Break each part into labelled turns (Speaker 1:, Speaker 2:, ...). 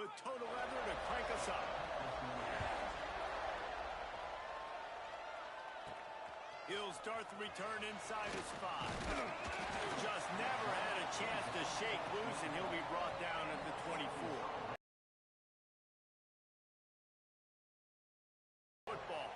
Speaker 1: with total leather to crank us up. He'll start the return inside his 5. Just never had a chance to shake loose, and he'll be brought down at the 24. Football.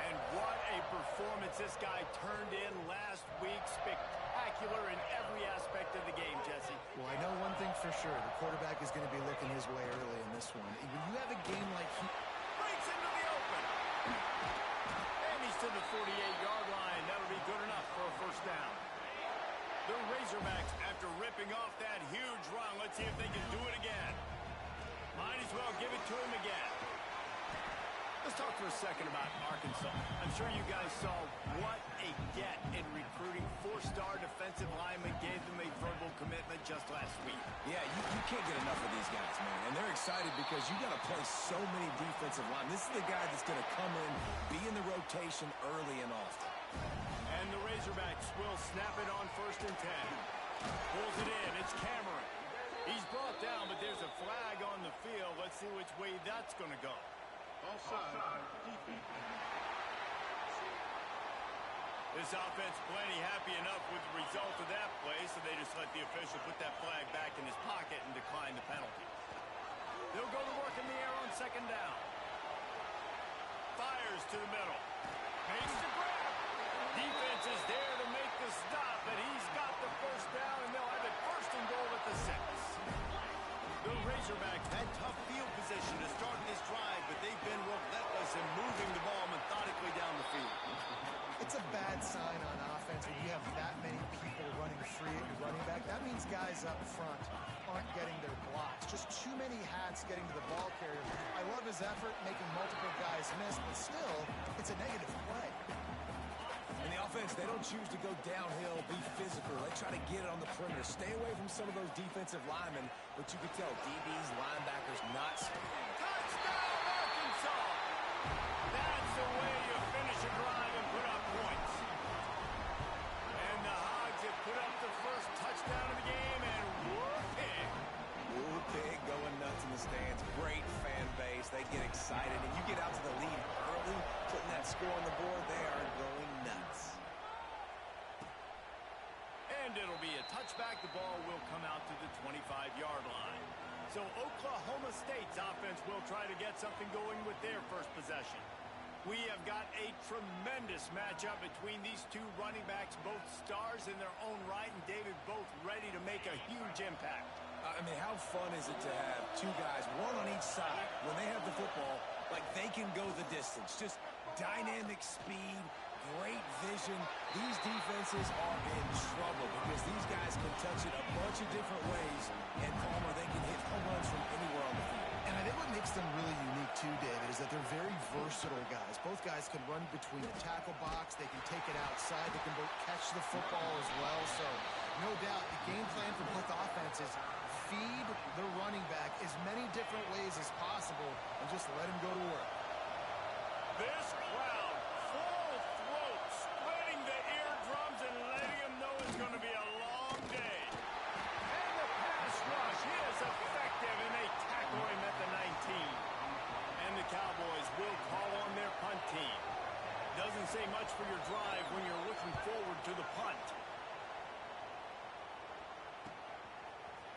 Speaker 1: And what a performance this guy turned in last week. Spectacular in every aspect of the game, Jesse.
Speaker 2: Well, I know one thing for sure. The quarterback is going to be looking his way early in this one. When you have a game like he...
Speaker 1: breaks into the open. And he's to the 48-yard line. That'll be good enough for a first down. The Razorbacks, after ripping off that huge run, let's see if they can do it again. Might as well give it to him again. Let's talk for a second about Arkansas. I'm sure you guys saw what a get in recruiting. 4-star defensive lineman gave them a verbal commitment just last week.
Speaker 3: Yeah, you can't get enough of these guys, man. And they're excited because you got to play so many defensive linemen. This is the guy that's going to come in, be in the rotation early and often.
Speaker 1: And the Razorbacks will snap it on 1st and 10. Pulls it in. It's Cameron. He's brought down, but there's a flag on the field. Let's see which way that's going to go. This offense plenty happy enough with the result of that play, so they just let the official put that flag back in his pocket and decline the penalty. They'll go to work in the air on 2nd down. Fires to the middle. Makes the grab. Defense is there to make the stop, but he's got the first down, and they'll have it 1st and goal at the 6. The Razorbacks had tough field position to start this drive, but they've been relentless in moving the ball methodically down the field.
Speaker 2: It's a bad sign on offense when you have that many people running free at your running back. That means guys up front aren't getting their blocks. Just too many hats getting to the ball carrier. I love his effort, making multiple guys miss, but still, it's a negative play.
Speaker 3: And the offense, they don't choose to go downhill, be physical. They try to get it on the perimeter. Stay away from some of those defensive linemen, but you can tell DBs, linebackers, nuts.
Speaker 1: Touchdown, Arkansas! That's the way you finish a drive and put up points. And the Hogs have put up the first touchdown of the game, and whoop-pig.
Speaker 3: Whoop-pig going nuts in the stands. Great fan base. They get excited, and you get out to the lead early, putting that score on the board, they are going nuts.
Speaker 1: And it'll be a touchback. The ball will come out to the 25-yard line. So Oklahoma State's offense will try to get something going with their first possession. We have got a tremendous matchup between these two running backs, both stars in their own right, and David, both ready to make a huge impact.
Speaker 3: I mean, how fun is it to have two guys, one on each side, when they have the football, like they can go the distance. Just dynamic speed, great vision. These defenses are in trouble because these guys can touch it a bunch of different ways, and Palmer, they can hit home runs from anywhere on the field.
Speaker 2: And I think what makes them really unique too, David, is that they're very versatile guys. Both guys can run between the tackle box. They can take it outside. They can both catch the football as well. So, no doubt, the game plan for both offenses, feed the running back as many different ways as possible and just let him go to work.
Speaker 1: This crowd, full throat, splitting the eardrums and letting them know it's going to be a long day. And the pass rush is effective, and they tackle him at the 19. And the Cowboys will call on their punt team. Doesn't say much for your drive when you're looking forward to the punt.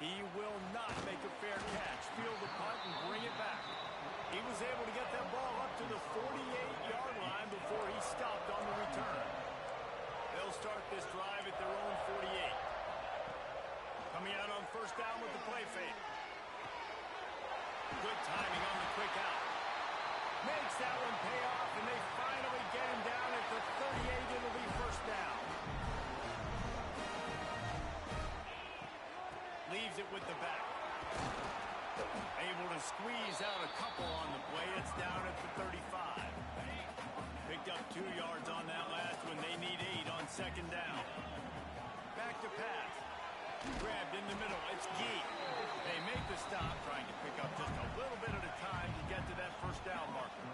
Speaker 1: He will not make a fair catch. Field the punt and bring it back. He was able to get that ball up to the 48-yard line before he stopped on the return. They'll start this drive at their own 48. Coming out on 1st down with the play fake. Good timing on the quick out. Makes that one pay off, and they finally get him down at the 38. It'll be 1st down. Leaves it with the back. Able to squeeze out a couple on the play. It's down at the 35. Picked up 2 yards on that last one. They need 8 on 2nd down. Back to pass. Grabbed in the middle. It's Gee. They make the stop, trying to pick up just a little bit at a time to get to that 1st down marker.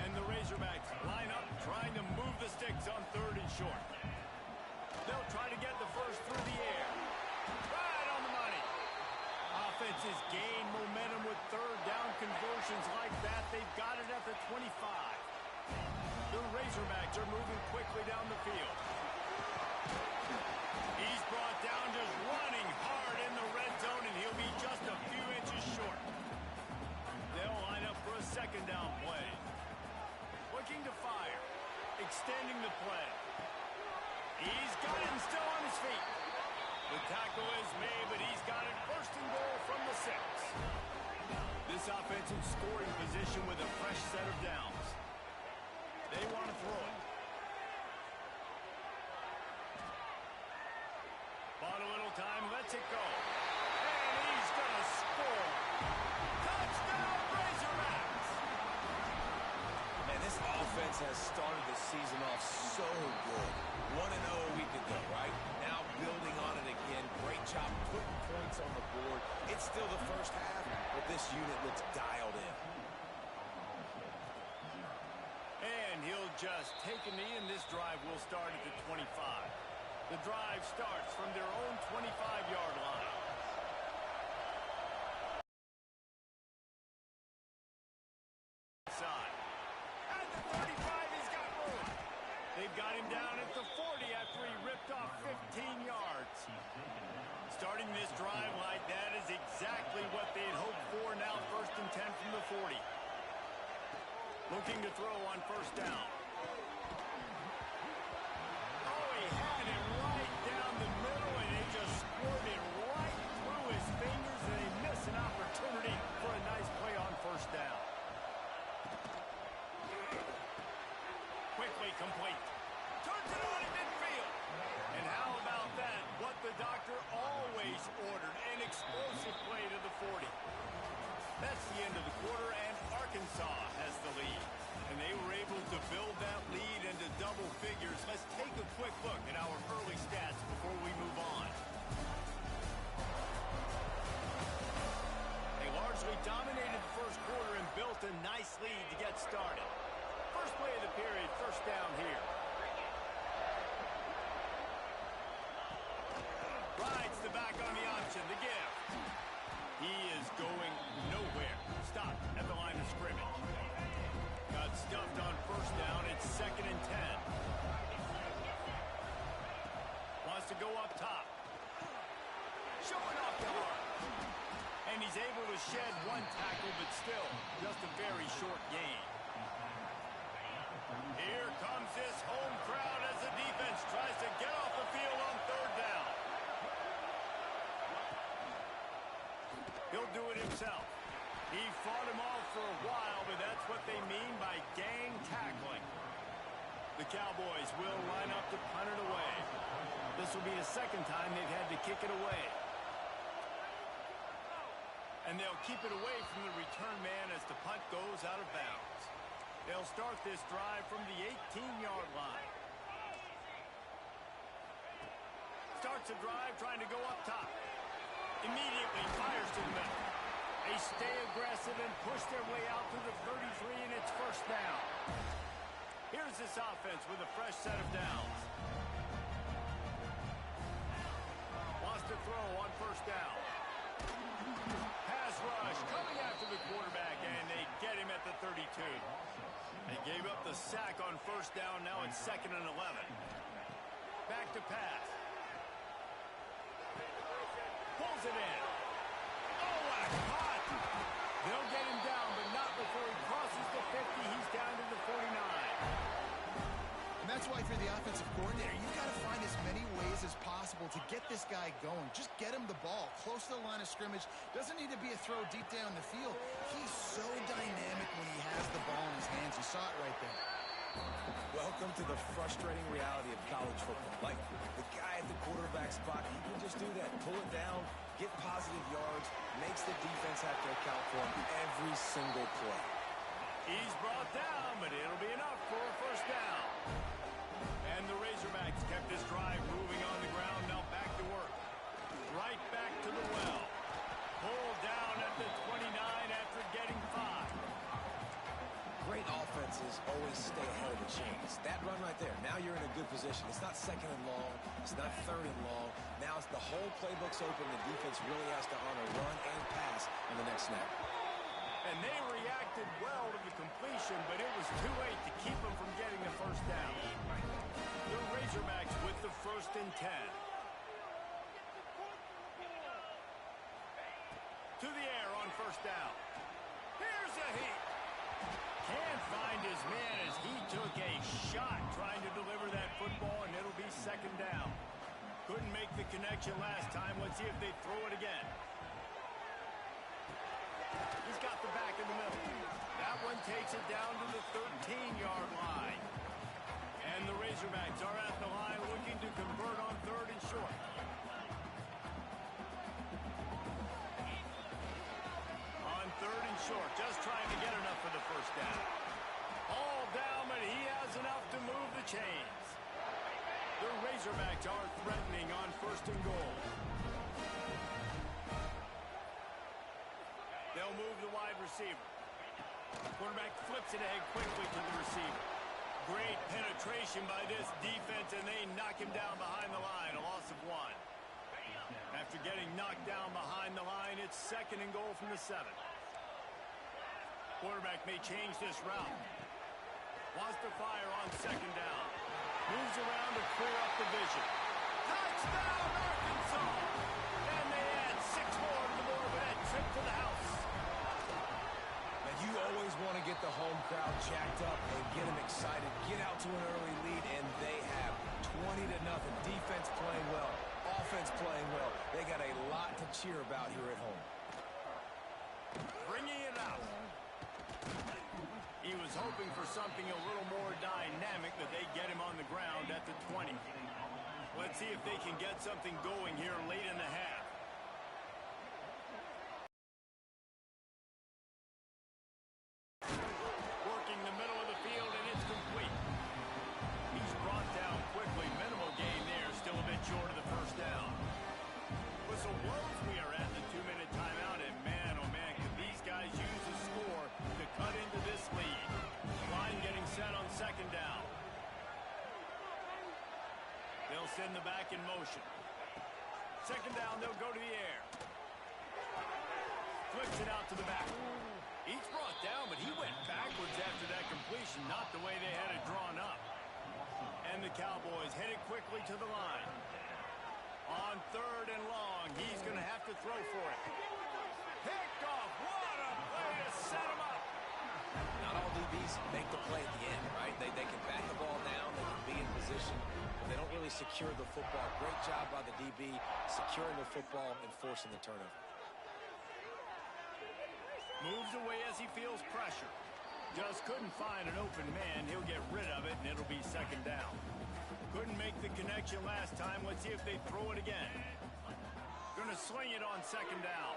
Speaker 1: And the Razorbacks line up, trying to move the sticks on 3rd and short. They'll try to get the first through the air. Right on the money. offenses gain momentum with third down conversions like that. They've got it at the 25. The Razorbacks are moving quickly down the field. He's brought down just running hard in the red zone, and he'll be just a few inches short. They'll line up for a second down play. Looking to fire. Extending the play. He's got it and still on his feet. The tackle is made, but he's got it first and goal from the 6. This offensive scoring position with a fresh set of downs. They want to throw it. Bought a little time, lets it go. And he's going to score. Touchdown, Razorbacks!
Speaker 3: Man, this offense has started the season off so good. 1-0 a week ago, right? Now building on it again. Great job putting points on the board. It's still the first half, but this unit looks dialed in.
Speaker 1: And he'll just take a knee, and this drive will start at the 25. The drive starts from their own 25-yard line. At the 35, he's got room. They've got him down at the 40 after he ripped off 15 yards. Starting this drive like that is exactly what they'd hoped for. Now 1st and 10 from the 40. Looking to throw on first down. Oh, he had it right down the middle, and they just squirted it right through his fingers, and they miss an opportunity for a nice play on first down. Quickly complete. Turns it on in midfield. And how about that? What the doctor always ordered. An explosive play to the 40. That's the end of the quarter, and Arkansas has the lead. And they were able to build that lead into double figures. Let's take a quick look at our early stats before we move on. They largely dominated the first quarter and built a nice lead to get started. First play of the period, first down here. Rides the back on the option, the gift. He is going nowhere. Stop at the line of scrimmage. Got stuffed on first down. It's 2nd and 10. Wants to go up top. Showing off the arm. And he's able to shed one tackle, but still just a very short gain. Here comes this home crowd as the defense tries to get off the field on third down. He'll do it himself. He fought him off for a while, but that's what they mean by gang tackling. The Cowboys will line up to punt it away. This will be the second time they've had to kick it away. And they'll keep it away from the return man as the punt goes out of bounds. They'll start this drive from the 18-yard line. Starts a drive trying to go up top. Immediately fires to the middle. They stay aggressive and push their way out to the 33, and it's first down. Here's this offense with a fresh set of downs. Wants to throw on first down. Pass rush coming after the quarterback, and they get him at the 32. They gave up the sack on first down. Now it's 2nd and 11. Back to pass. Pulls it in. Oh, what a cut! They'll get him down, but not before he crosses the 50. He's down to the 49.
Speaker 2: And that's why, if you're the offensive coordinator, you've got to find as many ways as possible to get this guy going. Just get him the ball close to the line of scrimmage. Doesn't need to be a throw deep down the field. He's so dynamic when he has the ball in his hands. You saw it right there.
Speaker 3: Welcome to the frustrating reality of college football. Like, the guy at the quarterback spot, he can just do that. Pull it down, get positive yards, makes the defense have to account for him every single play.
Speaker 1: He's brought down, but it'll be enough for a first down. And the Razorbacks kept this drive moving on the ground. Now back to work. Right back to the well. Pulled down at the 29 after getting 5.
Speaker 3: Great offenses always stay ahead of the chains. That run right there. Now you're in a good position. It's not second and long. It's not third and long. Now it's the whole playbook's open. The defense really has to honor run and pass on the next snap.
Speaker 1: And they reacted well to the completion, but it was too late to keep them from getting the first down. The Razorbacks with the 1st and 10. To the air on 1st down. Here's a heat. Can't find his man as he took a shot trying to deliver that football, and it'll be 2nd down. Couldn't make the connection last time. Let's see if they throw it again. He's got the back in the middle. That one takes it down to the 13-yard line. And the Razorbacks are at the line looking to convert on 3rd and short. On 3rd and short, just trying to get enough for the first down. All down, but he has enough to move the chains. The Razorbacks are threatening on 1st and goal. They'll move the wide receiver. Quarterback flips it ahead quickly to the receiver. Great penetration by this defense, and they knock him down behind the line, a loss of 1. After getting knocked down behind the line, it's 2nd and goal from the 7. Quarterback may change this route. Wants to fire on 2nd down. Moves around to clear up the vision. Touchdown, Arkansas! And they add 6 more to the board with that trip to the house.
Speaker 3: Now, you always want to get the home crowd jacked up and get them excited. Get out to an early lead, and they have 20-0. Defense playing well. Offense playing well. They got a lot to cheer about here at home.
Speaker 1: Bringing it out. He was hoping for something a little more dynamic, but they get him on the ground at the 20. Let's see if they can get something going here late in the half. Working the middle of the field, and it's complete. He's brought down quickly. Minimal gain there, still a bit short of the first down. Whistle blows. We are at the 2-minute timeout, and man, oh man, could these guys use a score to cut into this lead. Line getting set on 2nd down. They'll send the back in motion. 2nd down, they'll go to the air. Flips it out to the back. He's brought down, but he went backwards after that completion, not the way they had it drawn up. And the Cowboys headed quickly to the line. On 3rd and long, he's going to have to throw for it. Picked off. What a play to set him up.
Speaker 3: Not all DBs make the play at the end, right? They can bat the ball down, they can be in position, but they don't really secure the football. Great job by the DB securing the football and forcing the turnover.
Speaker 1: Moves away as he feels pressure. Just couldn't find an open man. He'll get rid of it, and it'll be 2nd down. Couldn't make the connection last time. Let's see if they throw it again. Gonna sling it on 2nd down.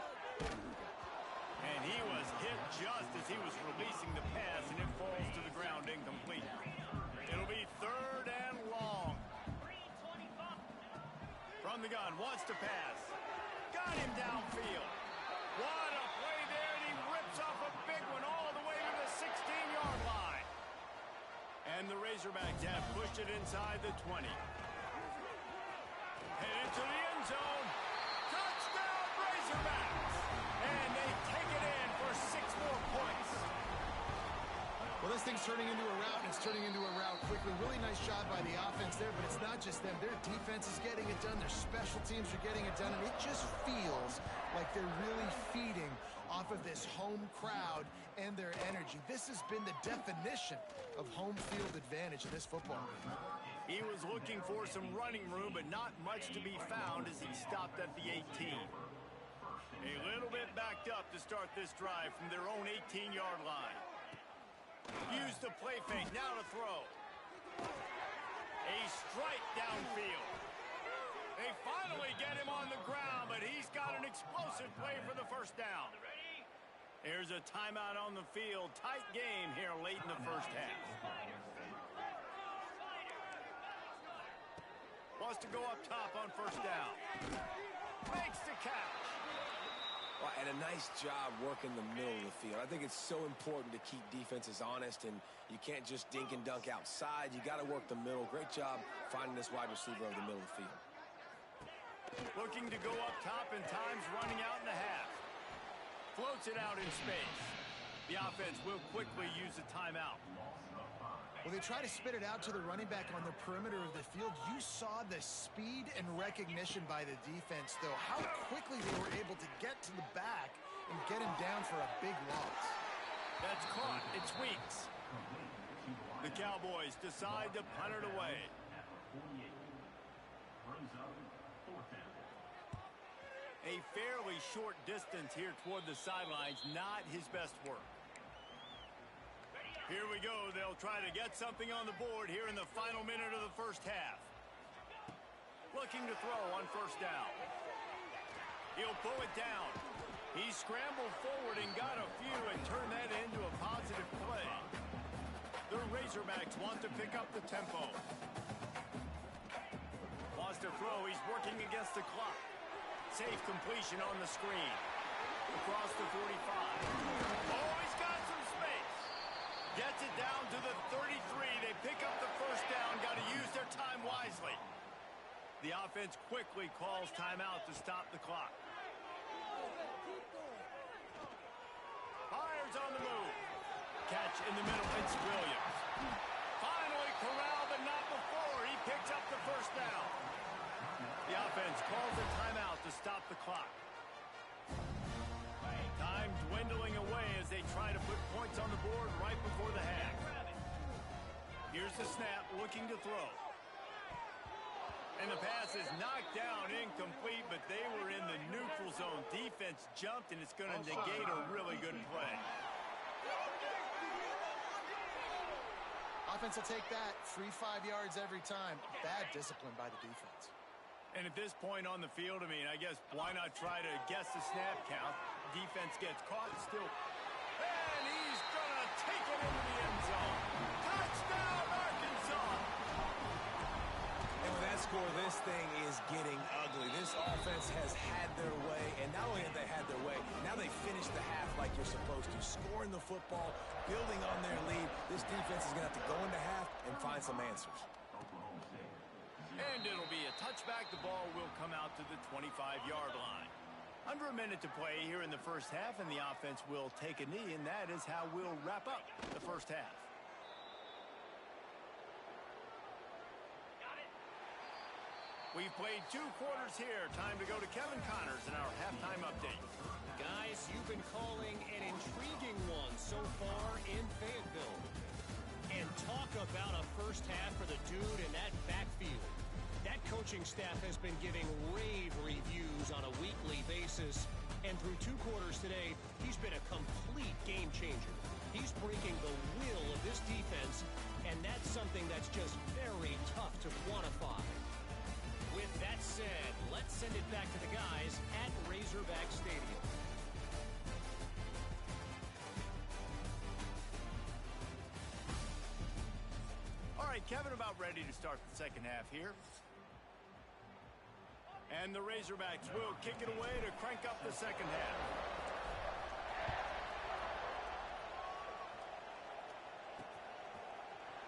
Speaker 1: And he was hit just as he was releasing the pass, and it falls to the ground incomplete. It'll be 3rd and long. From the gun, wants to pass. Got him downfield. What a play there, and he rips off a big one all the way to the 16-yard line. And the Razorbacks have pushed it inside the 20. Headed to the end zone. Touchdown, Razorbacks! And they take it in for 6 more points.
Speaker 2: Well, this thing's turning into a rout, and it's turning into a rout quickly. Really nice job by the offense there, but it's not just them. Their defense is getting it done. Their special teams are getting it done, and it just feels like they're really feeding off of this home crowd and their energy. This has been the definition of home field advantage in this football.
Speaker 1: He was looking for some running room, but not much to be found as he stopped at the 18. A little bit backed up to start this drive from their own 18-yard line. Use the play fake, now to throw. A strike downfield. They finally get him on the ground, but he's got an explosive play for the first down. There's a timeout on the field. Tight game here late in the first half. Wants to go up top on first down. Makes the catch.
Speaker 3: Well, and a nice job working the middle of the field. I think it's so important to keep defenses honest, and you can't just dink and dunk outside. You got to work the middle. Great job finding this wide receiver over the middle of the field.
Speaker 1: Looking to go up top, and time's running out in the half. Floats it out in space. The offense will quickly use a timeout.
Speaker 2: Well, they try to spit it out to the running back on the perimeter of the field. You saw the speed and recognition by the defense, though. How quickly they were able to get to the back and get him down for a big loss.
Speaker 1: That's caught. It's Weeks. The Cowboys decide to punt it away. A fairly short distance here toward the sidelines. Not his best work. Here we go. They'll try to get something on the board here in the final minute of the first half. Looking to throw on first down. He'll pull it down. He scrambled forward and got a few and turned that into a positive play. The Razorbacks want to pick up the tempo. Wants to throw. He's working against the clock. Safe completion on the screen. Across the 45. Oh, he's got some space. Gets it down to the 33. They pick up the first down. Got to use their time wisely. The offense quickly calls timeout to stop the clock. Fires on the move. Catch in the middle. It's Williams. Finally corralled, but not before. He picks up the first down. The offense calls a timeout to stop the clock. Time dwindling away as they try to put points on the board right before the half. Here's the snap, looking to throw. And the pass is knocked down, incomplete, but they were in the neutral zone. Defense jumped, and it's going to negate a really good play.
Speaker 2: Offense will take that. Free 5 yards every time. Bad discipline by the defense.
Speaker 1: And at this point on the field, I mean, I guess why not try to guess the snap count? Defense gets caught still. And he's going to take it into the end zone. Touchdown, Arkansas!
Speaker 3: And with that score, this thing is getting ugly. This offense has had their way, and not only have they had their way, now they finished the half like you're supposed to. Scoring the football, building on their lead. This defense is going to have to go into half and find some answers.
Speaker 1: And it'll be a touchback. The ball will come out to the 25-yard line. Under a minute to play here in the first half, and the offense will take a knee, and that is how we'll wrap up the first half. We've played 2 quarters here. Time to go to Kevin Connors in our halftime update.
Speaker 4: Guys, you've been calling an intriguing one so far in Fayetteville. And talk about a first half for the dude in that backfield. That coaching staff has been giving rave reviews on a weekly basis. And through 2 quarters today, he's been a complete game changer. He's breaking the will of this defense, and that's something that's just very tough to quantify. With that said, let's send it back to the guys at Razorback Stadium.
Speaker 1: All right, Kevin, about ready to start the second half here. And the Razorbacks will kick it away to crank up the second half.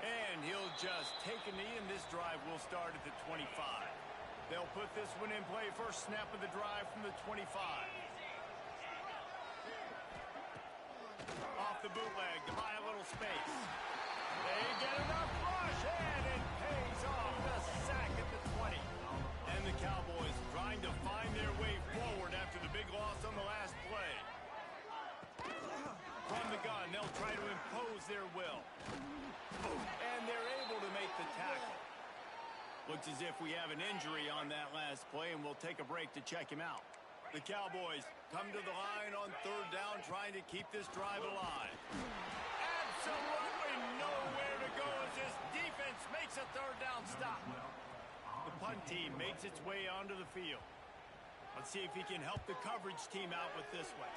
Speaker 1: And he'll just take a knee, and this drive will start at the 25. They'll put this one in play. First snap of the drive from the 25. Off the bootleg to buy a little space. They get enough rush, and it pays off. The sack at the 20. And the Cowboys trying to find their way forward after the big loss on the last play. From the gun, they'll try to impose their will. And they're able to make the tackle. Looks as if we have an injury on that last play, and we'll take a break to check him out. The Cowboys come to the line on third down, trying to keep this drive alive. Absolutely nowhere to go as this defense makes a third down stop. The punt team makes its way onto the field. Let's see if he can help the coverage team out with this one.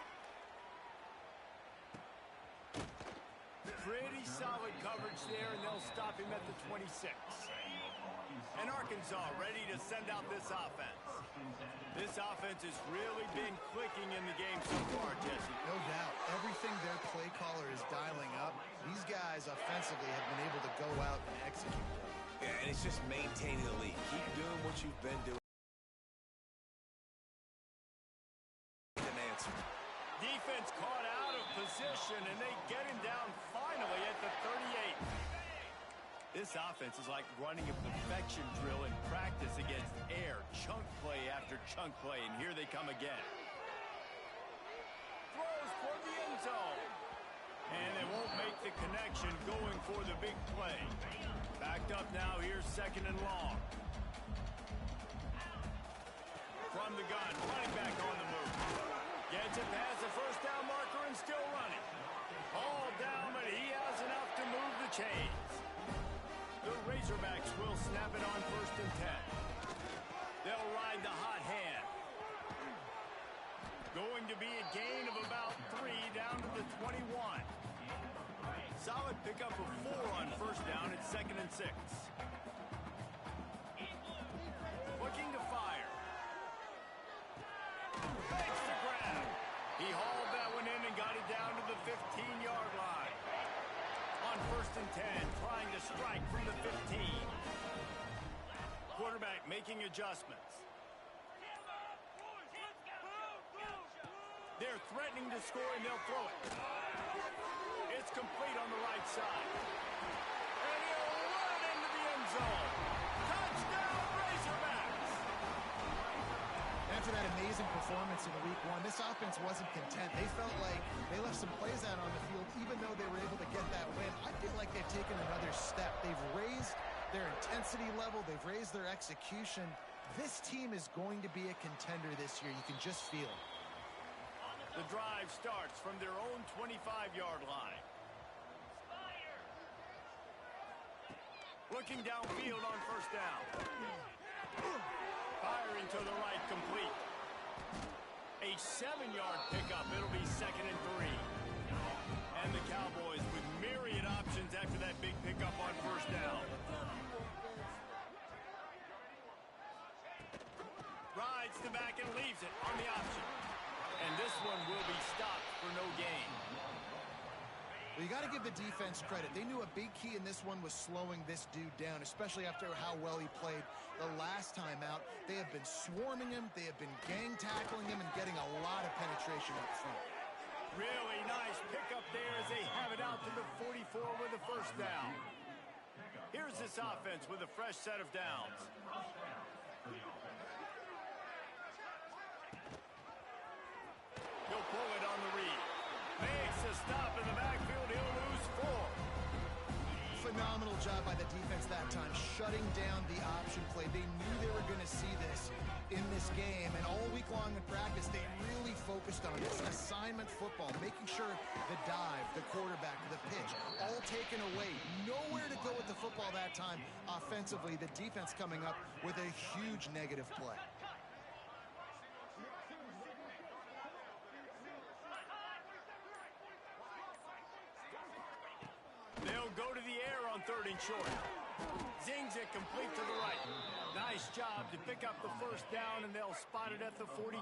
Speaker 1: Pretty solid coverage there, and they'll stop him at the 26. And Arkansas ready to send out this offense. This offense has really been clicking in the game so far, Jesse.
Speaker 2: No doubt. Everything their play caller is dialing up, these guys offensively have been able to go out and execute.
Speaker 3: Yeah, and it's just maintaining the lead. Keep doing what you've been doing. An answer.
Speaker 1: Defense caught out of position, and they get him down finally at the 38. This offense is like running a perfection drill in practice against air. Chunk play after chunk play, and here they come again. Throws for the end zone. And they won't make the connection going for the big play. Backed up now, here's 2nd and long. From the gun, running back on the move. Gets it past the first down marker and still running. All down, but he has enough to move the chains. The Razorbacks will snap it on 1st and 10. They'll ride the hot hand. Going to be a gain of about 3 down to the 21. Solid pickup of 4 on 1st down at 2nd and 6. Looking to fire. Makes the grab. He hauled that one in and got it down to the 15-yard line. On 1st and 10, trying to strike from the 15. Quarterback making adjustments. They're threatening to score, and they'll throw it. It's complete on the right side. And he'll run into the end zone. Touchdown, Razorbacks!
Speaker 2: After that amazing performance in Week 1, this offense wasn't content. They felt like they left some plays out on the field, even though they were able to get that win. I feel like they've taken another step. They've raised their intensity level. They've raised their execution. This team is going to be a contender this year. You can just feel it.
Speaker 1: The drive starts from their own 25-yard line. Looking downfield on 1st down. Firing to the right, complete. A 7-yard pickup. It'll be 2nd and 3. And the Cowboys with myriad options after that big pickup on 1st down. Rides the back and leaves it on the option. And this one will be stopped for no gain.
Speaker 2: Well, you got to give the defense credit. They knew a big key in this one was slowing this dude down, especially after how well he played the last time out. They have been swarming him. They have been gang tackling him and getting a lot of penetration up front.
Speaker 1: Really nice pickup there as they have it out to the 44 with the 1st down. Here's this offense with a fresh set of downs. He'll pull it on the read. Makes a stop in the backfield. He'll lose 4.
Speaker 2: Phenomenal job by the defense that time, shutting down the option play. They knew they were going to see this in this game, and all week long in practice, they really focused on this assignment football, making sure the dive, the quarterback, the pitch, all taken away. Nowhere to go with the football that time offensively. The defense coming up with a huge negative play.
Speaker 1: They'll go to the air on 3rd and short. Zings it complete to the right. Nice job to pick up the 1st down, and they'll spot it at the 42.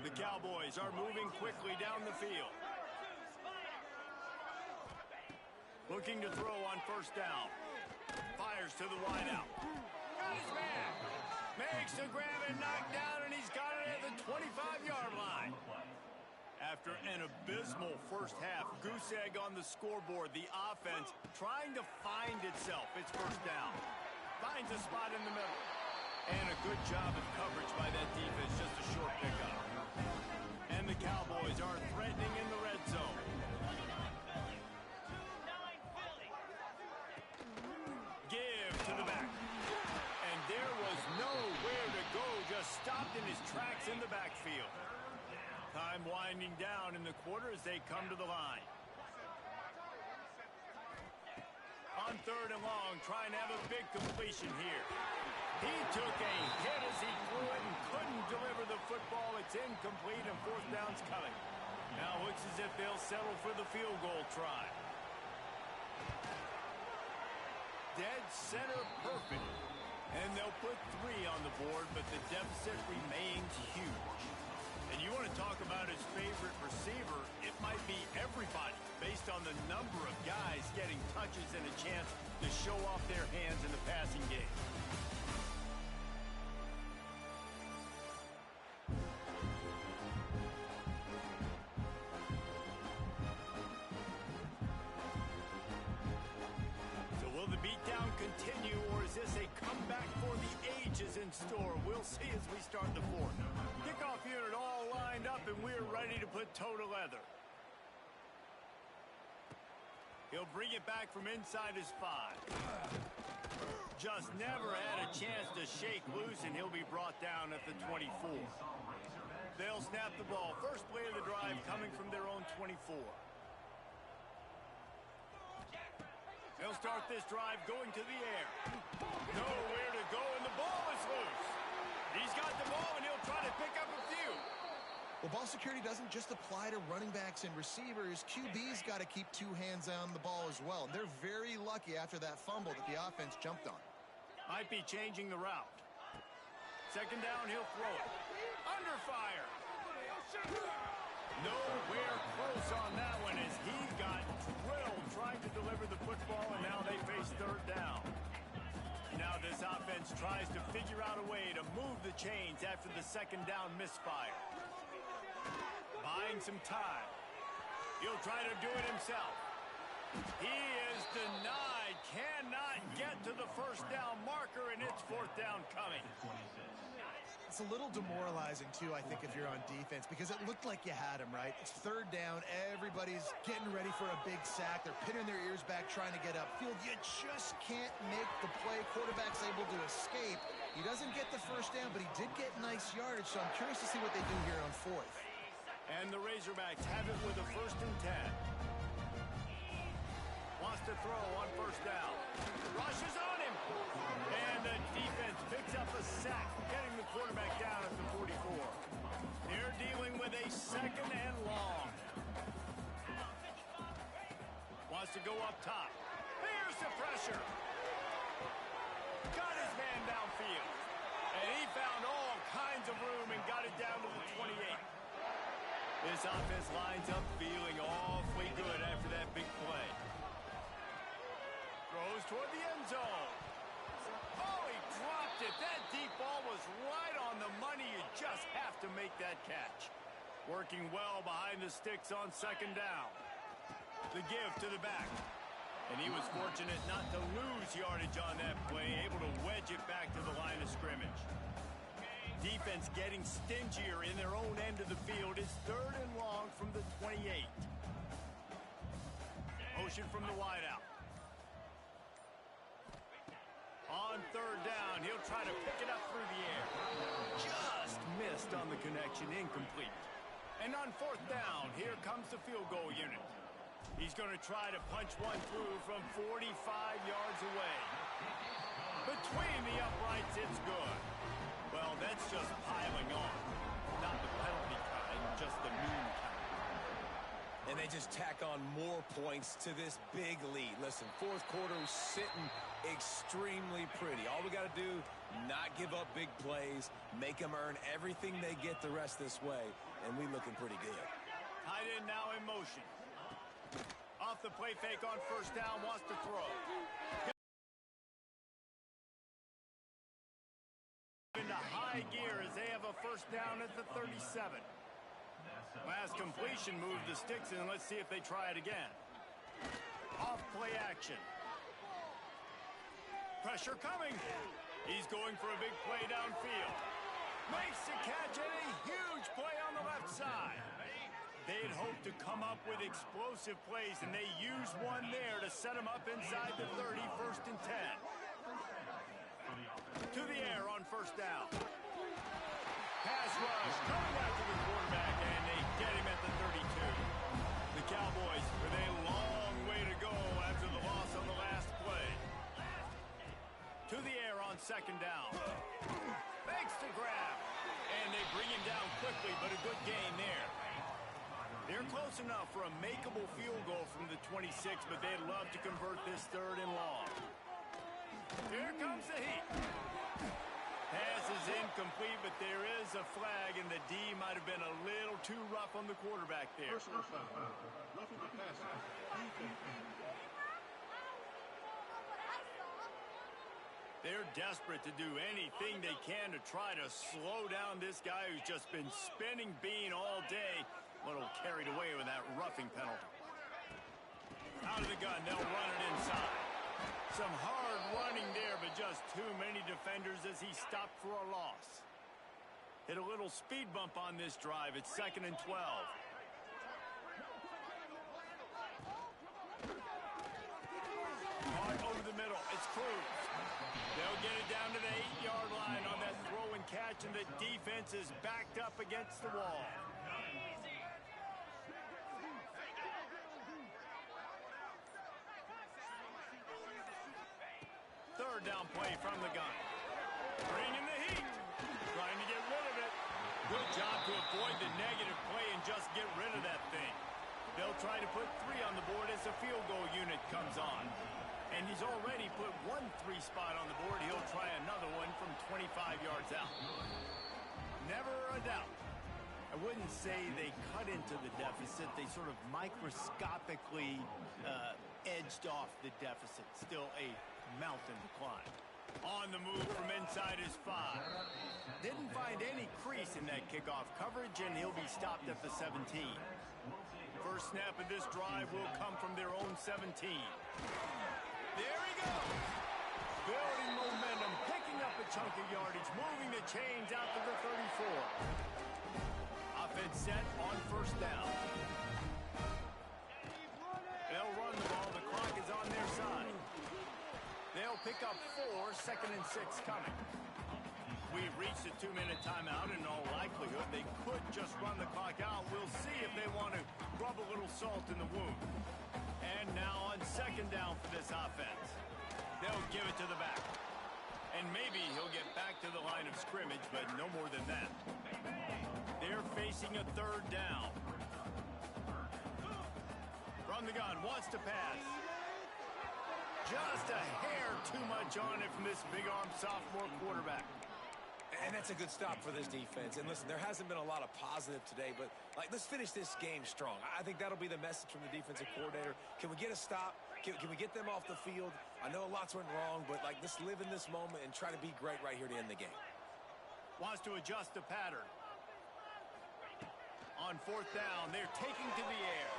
Speaker 1: The Cowboys are moving quickly down the field. Looking to throw on 1st down. Fires to the wideout. Got his man. Makes the grab and knocked down, and he's got it at the 25-yard line. After an abysmal 1st half, goose egg on the scoreboard, the offense trying to find itself. It's 1st down. Finds a spot in the middle. And a good job of coverage by that defense, just a short pickup. And the Cowboys are threatening in the red zone. Give to the back. And there was nowhere to go, just stopped in his tracks in the backfield. Time winding down in the quarter as they come to the line. On 3rd and long, trying to have a big completion here. He took a hit as he threw it and couldn't deliver the football. It's incomplete and 4th down's coming. Now looks as if they'll settle for the field goal try. dead center perfect. And they'll put 3 on the board, but the deficit remains huge. And you want to talk about his favorite receiver, it might be everybody based on the number of guys getting touches and a chance to show off their hands in the passing game. So will the beatdown continue, or is this a comeback for the ages in store? We'll see as we start the 4th. Kickoff unit all lined up, and we're ready to put toe to leather. He'll bring it back from inside his 5. Just never had a chance to shake loose, and he'll be brought down at the 24. They'll snap the ball. First play of the drive coming from their own 24. They'll start this drive going to the air. Nowhere to go, and the ball is loose. He's got the ball, and he'll try to pick up a few.
Speaker 2: Well, ball security doesn't just apply to running backs and receivers. QB's got to keep 2 hands on the ball as well. And they're very lucky after that fumble that the offense jumped on.
Speaker 1: Might be changing the route. Second down, he'll throw it. Under fire. Nowhere close on that one as he got drilled trying to deliver the football, and now they face 3rd down. Now this offense tries to figure out a way to move the chains after the second down misfire. Buying some time. He'll try to do it himself. He is denied. Cannot get to the first down marker, and it's 4th down coming.
Speaker 2: It's a little demoralizing, too, I think, if you're on defense, because it looked like you had him, right? It's 3rd down. Everybody's getting ready for a big sack. They're pinning their ears back, trying to get upfield. You just can't make the play. Quarterback's able to escape. He doesn't get the first down, but he did get nice yardage, so I'm curious to see what they do here on 4th.
Speaker 1: And the Razorbacks have it with a 1st and 10. Wants to throw on 1st down. Rushes on him. And the defense picks up a sack, getting the quarterback down at the 44. They're dealing with a 2nd and long. Wants to go up top. Here's the pressure. Got his man downfield. And he found all kinds of room and got it down to the 28. This offense lines up feeling awfully good after that big play. Throws toward the end zone. Oh, he dropped it. That deep ball was right on the money. You just have to make that catch. Working well behind the sticks on 2nd down. The give to the back. And he was fortunate not to lose yardage on that play, able to wedge it back to the line of scrimmage. Defense getting stingier in their own end of the field. It's 3rd and long from the 28. Motion from the wideout. On 3rd down, he'll try to pick it up through the air. Just missed on the connection, incomplete. And on 4th down, here comes the field goal unit. He's going to try to punch one through from 45 yards away. Between the uprights, it's good. Well, that's just piling on. Not the penalty kind, just the mean kind.
Speaker 3: And they just tack on more points to this big lead. Listen, 4th quarter sitting extremely pretty. All we got to do, not give up big plays, make them earn everything they get the rest this way, and we looking pretty good.
Speaker 1: Tight end now in motion. Off the play fake on 1st down, wants to throw. Into high gear as they have a 1st down at the 37. Last completion moved the sticks in. Let's see if they try it again. Off play action. Pressure coming. He's going for a big play downfield. Makes the catch and a huge play on the left side. They'd hoped to come up with explosive plays, and they used one there to set them up inside the 30, 1st and 10. To the air on 1st down. Pass rush coming out to the quarterback, and they get him at the 32. The Cowboys with a long way to go after the loss on the last play. To the air on 2nd down. Makes the grab, and they bring him down quickly, but a good gain there. They're close enough for a makeable field goal from the 26, but they'd love to convert this 3rd and long. Here comes the heat. Pass is incomplete, but there is a flag, and the D might have been a little too rough on the quarterback there.
Speaker 5: Personal foul. Roughing the passer.
Speaker 1: They're desperate to do anything they can to try to slow down this guy who's just been spinning bean all day. A little carried away with that roughing penalty. Out of the gun, they'll run it inside. Some hard running there, but just too many defenders as he stopped for a loss. Hit a little speed bump on this drive. It's 2nd and 12. Hard over the middle. It's Cruz. They'll get it down to the 8-yard line on that throw and catch, and the defense is backed up against the wall. Third down play from the gun. Bringing the heat. Trying to get rid of it. Good job to avoid the negative play and just get rid of that thing. They'll try to put 3 on the board as the field goal unit comes on. And he's already put 1 3 spot on the board. He'll try another one from 25 yards out. Never a doubt. I wouldn't say they cut into the deficit. They sort of microscopically edged off the deficit. Still a mountain to climb. On the move from inside his 5. Didn't find any crease in that kickoff coverage, and he'll be stopped at the 17. First snap of this drive will come from their own 17. There he goes. Building momentum, picking up a chunk of yardage, moving the chains out to the 34. Offense set on first down. They'll run the ball. The clock is on their side. They'll pick up 4, 2nd and 6 coming. We've reached a 2-minute timeout. In all likelihood, they could just run the clock out. We'll see if they want to rub a little salt in the wound. And now on 2nd down for this offense. They'll give it to the back. And maybe he'll get back to the line of scrimmage, but no more than that. They're facing a 3rd down. From the gun, wants to pass. Just a hair too much on it from this big-arm sophomore quarterback.
Speaker 3: And that's a good stop for this defense. And listen, there hasn't been a lot of positive today, but let's finish this game strong. I think that'll be the message from the defensive coordinator. Can we get a stop? Can we get them off the field? I know lots went wrong, but let's live in this moment and try to be great right here to end the game.
Speaker 1: Wants to adjust the pattern. On 4th down, they're taking to the air.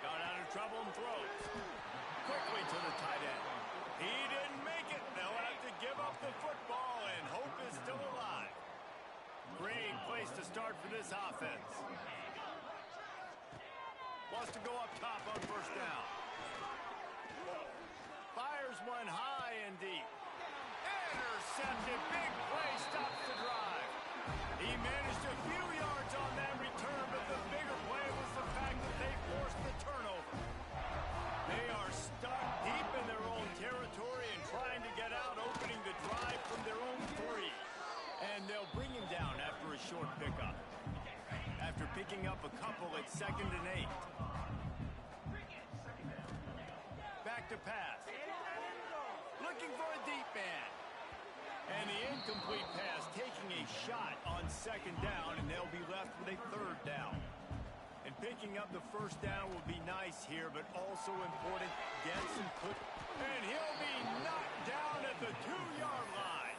Speaker 1: Got out of trouble and throws. Quickly to the tight end. He didn't make it. They'll have to give up the football, and hope is still alive. Great place to start for this offense. Wants to go up top on 1st down. Fires one high and deep. Intercepted. Big play stops the drive. He managed a few yards on that return, but the bigger play was the fact that they forced the turnover. They are stuck deep in their own territory and trying to get out, opening the drive from their own 3. And they'll bring him down after a short pickup. After picking up a couple at 2nd and 8. Back to pass. Looking for a deep man. And the incomplete pass taking a shot on 2nd down, and they'll be left with a 3rd down. And picking up the 1st down will be nice here, but also important. Gets and put, and he'll be knocked down at the 2-yard line.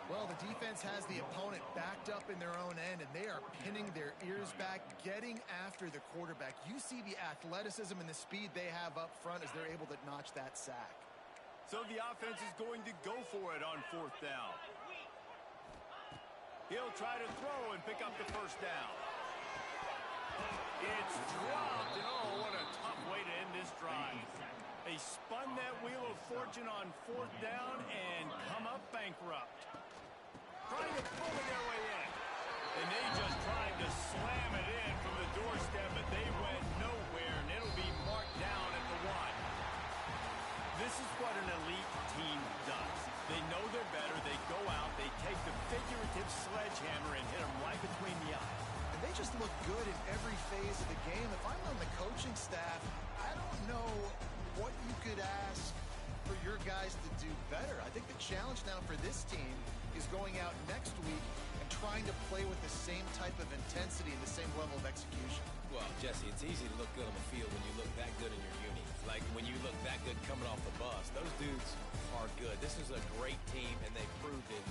Speaker 2: Well, the defense has the opponent backed up in their own end, and they are pinning their ears back, getting after the quarterback. You see the athleticism and the speed they have up front as they're able to notch that sack.
Speaker 1: So the offense is going to go for it on 4th down. He'll try to throw and pick up the 1st down. It's dropped, and oh, what a tough way to end this drive. They spun that wheel of fortune on 4th down and come up bankrupt. Trying to bully their way in. And they just tried to slam it in from the doorstep, but they went nowhere, and it'll be marked down at the 1. This is what an elite team does. They know they're better. They go out. They take the figurative sledgehammer and hit them right between the eyes.
Speaker 2: And they just look good in every phase of the game. If I'm on the coaching staff, I don't know what you could ask for your guys to do better. I think the challenge now for this team is going out next week and trying to play with the same type of intensity and the same level of execution.
Speaker 3: Well, Jesse, it's easy to look good on the field when you look that good in your uni. Like when you look that good coming off the bus. Those dudes are good. This is a great team, and they proved it